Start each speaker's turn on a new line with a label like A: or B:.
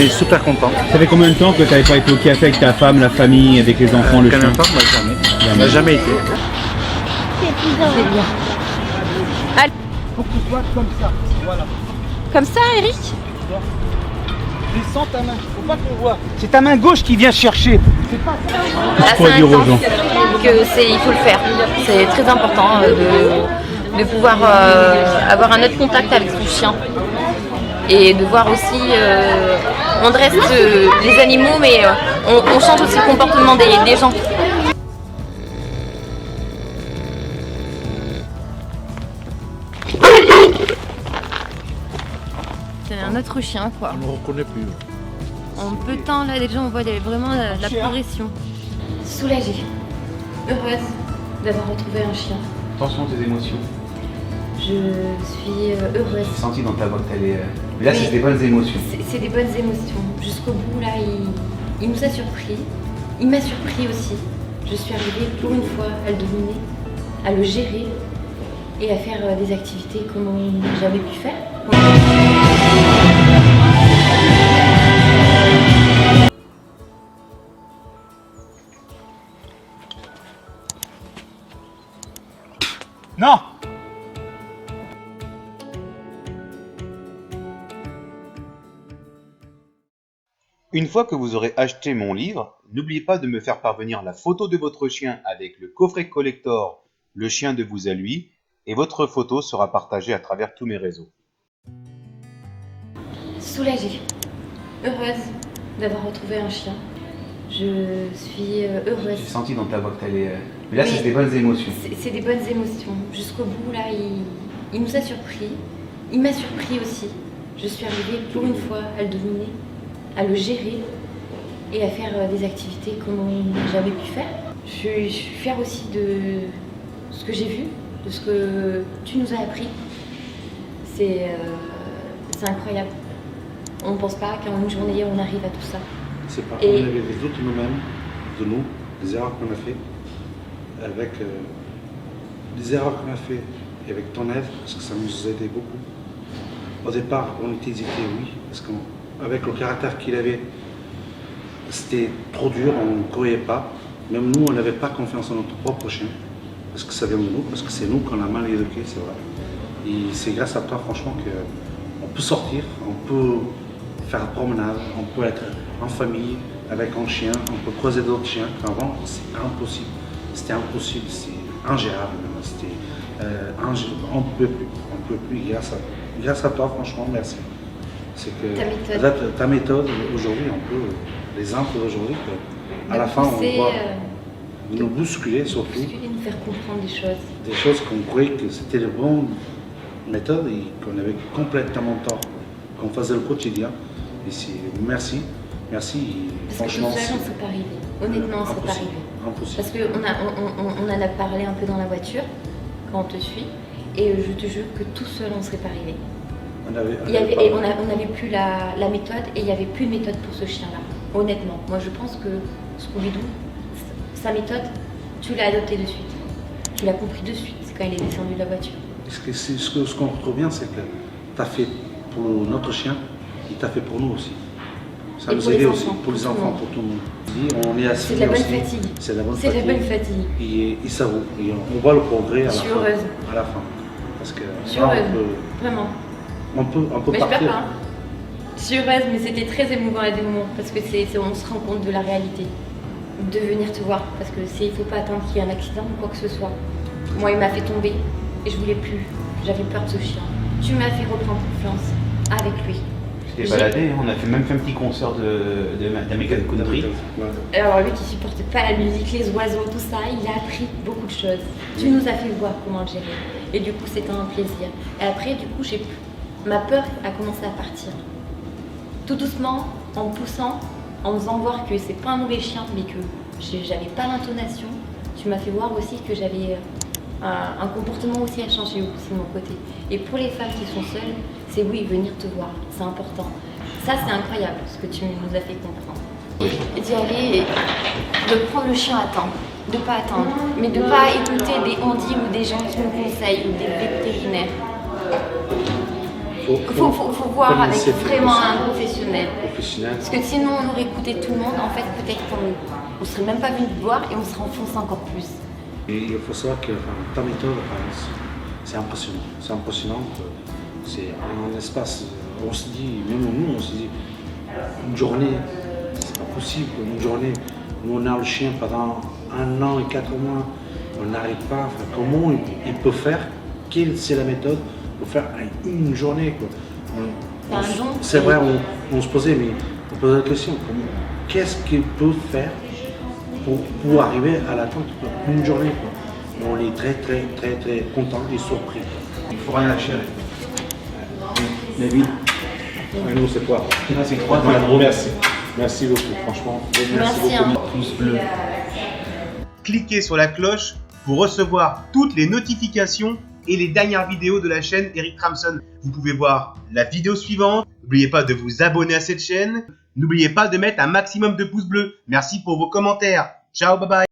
A: est super content.
B: Ça fait combien de temps que tu n'avais pas été au café avec ta femme, la famille, avec les enfants, le chien?
A: Combien de temps? Moi, jamais. On n'a jamais été.
C: C'est bien. Allez.
D: Faut que tu sois comme ça, voilà.
C: Comme ça, Eric?
D: Descends ta main, faut pas qu'on voit. C'est ta main gauche qui vient chercher. C'est pas ça.
C: Là,
B: Faut
C: c'est
B: dire aux
C: intense.
B: gens.
C: Il faut le faire. C'est très important de pouvoir avoir un autre contact avec son chien. Et de voir aussi, on dresse les animaux, mais on change aussi le comportement des gens. C'est un autre chien, quoi.
A: On ne reconnaît plus.
C: En peu de temps, là, déjà, on voit vraiment la progression. Soulagée, heureuse d'avoir retrouvé un chien.
B: Attention tes émotions.
C: Je suis heureuse.
B: J'ai senti dans ta voix que t'allais. Mais là,
C: Oui.
B: c'est des bonnes émotions.
C: C'est des bonnes émotions. Jusqu'au bout, là, il nous a surpris. Il m'a surpris aussi. Je suis arrivée pour une fois à le dominer, à le gérer et à faire des activités comme on n'a jamais pu faire.
D: Non.
E: Une fois que vous aurez acheté mon livre, n'oubliez pas de me faire parvenir la photo de votre chien avec le coffret collector Le chien de vous à lui, et votre photo sera partagée à travers tous mes réseaux.
C: Soulagée, heureuse d'avoir retrouvé un chien. Je suis heureuse.
B: J'ai senti dans ta voix que t'allais. Mais là,
C: Oui.
B: c'est des bonnes émotions.
C: C'est des bonnes émotions. Jusqu'au bout, là, il nous a surpris. Il m'a surpris aussi. Je suis arrivée pour une fois à le dominer, à le gérer et à faire des activités comme on n'a jamais pu faire. Je suis fière aussi de ce que j'ai vu, de ce que tu nous as appris. C'est incroyable. On ne pense pas qu'en une journée, on arrive à tout ça.
A: C'est pas.
C: Et-
A: On avait des doutes nous-mêmes, de nous, des erreurs qu'on a fait, avec les erreurs qu'on a fait et avec ton aide, parce que ça nous a aidé beaucoup. Au départ, on était hésité, oui, parce qu'avec le caractère qu'il avait, c'était trop dur, on ne croyait pas. Même nous, on n'avait pas confiance en notre propre chien, parce que ça vient de nous, parce que c'est nous qu'on a mal éduqué, c'est vrai. Et c'est grâce à toi, franchement, qu'on peut sortir, on peut faire la promenade, on peut être en famille avec un chien, on peut croiser d'autres chiens. Avant, c'est impossible. C'était impossible, c'est ingérable. C'était, on ne peut plus. On peut plus grâce à toi, franchement, merci. C'est que
C: Ta méthode.
A: ta méthode, aujourd'hui, on peut, les enfants d'aujourd'hui, à la fin,
C: Pousser,
A: on voit nous bousculer surtout.
C: bousculer, nous faire comprendre des choses.
A: Des choses qu'on croyait que c'était les bonnes méthodes et qu'on avait complètement tort, qu'on faisait le quotidien. Et merci, merci.
C: Parce
A: Franchement,
C: que tout seul, on ne serait pas arrivé. Honnêtement, on ne serait pas
A: impossible,
C: arrivé.
A: impossible.
C: Parce qu'on en a parlé un peu dans la voiture, quand on te suit, et je te jure que tout seul, on ne serait pas arrivé. On n'avait plus la méthode, et il n'y avait plus de méthode pour ce chien-là. Honnêtement, moi je pense que Scooby-Doo, sa méthode, tu l'as adoptée de suite. Tu l'as compris de suite quand il est descendu de la voiture.
A: Ce qu'on retrouve bien, c'est que tu as fait pour notre chien, et tu as fait pour nous aussi. Ça
C: Et
A: nous
C: pour les
A: aidait aussi,
C: enfants,
A: pour les
C: pour tout le
A: enfants,
C: monde.
A: pour tout le monde. On est assis
C: C'est de la bonne
A: aussi.
C: fatigue.
A: C'est de la bonne
C: C'est de
A: fatigue.
C: la bonne fatigue.
A: Et ça vaut. Et on voit le progrès à la
C: Je suis
A: fin.
C: heureuse.
A: À la fin. Parce que
C: Je suis
A: là,
C: heureuse, vraiment.
A: on peut
C: Mais je
A: partir.
C: pleure pas. Hein. Je suis heureuse, mais c'était très émouvant à des moments parce que on se rend compte de la réalité. De venir te voir, parce que il faut pas attendre qu'il y ait un accident ou quoi que ce soit. Moi, il m'a fait tomber et je voulais plus. J'avais peur de ce chien. Tu m'as fait reprendre confiance avec lui.
B: C'était baladé, on a fait même fait un petit concert d'American Country.
C: Alors lui qui supportait pas la musique, les oiseaux, tout ça, il a appris beaucoup de choses. Tu nous as fait voir comment le gérer. Et du coup, c'était un plaisir. Et après, du coup, ma peur a commencé à partir. Tout doucement, en me poussant, en me faisant voir que c'est pas un mauvais chien, mais que j'avais pas l'intonation. Tu m'as fait voir aussi que j'avais un comportement aussi à changer aussi de mon côté. Et pour les femmes qui sont seules, c'est oui, venir te voir, c'est important. Ça, c'est incroyable ce que tu nous as fait comprendre. D'y aller et de prendre le chien à temps, de pas attendre, mais de pas écouter des on-dit ou des gens qui nous conseillent ou des vétérinaires. Faut voir avec
A: connaître
C: vraiment un professionnel.
A: professionnel.
C: Parce que sinon, on aurait écouté tout le monde, en fait, peut-être qu'on ne serait même pas venu te voir et on serait enfoncé encore plus.
A: Et il faut savoir que ta méthode, c'est impressionnant. C'est impressionnant. C'est un espace, on se dit, même nous, on se dit, une journée, c'est pas possible. Une journée, nous on a le chien pendant 1 an et 4 mois, on n'arrive pas. Enfin, comment il peut faire? Quelle c'est la méthode pour faire une journée quoi. C'est vrai, on se posait, mais on posait la question, qu'est-ce qu'il peut faire pour arriver à l'attente une journée quoi. On est très très très très content et surpris.
B: Il faut rien lâcher.
A: David, nous c'est quoi?
B: C'est 3
A: Ouais, merci. Merci beaucoup, franchement.
C: Merci, hein.
B: pouces bleus.
E: Cliquez sur la cloche pour recevoir toutes les notifications et les dernières vidéos de la chaîne Eric Tramson. Vous pouvez voir la vidéo suivante. N'oubliez pas de vous abonner à cette chaîne. N'oubliez pas de mettre un maximum de pouces bleus. Merci pour vos commentaires. Ciao, bye bye.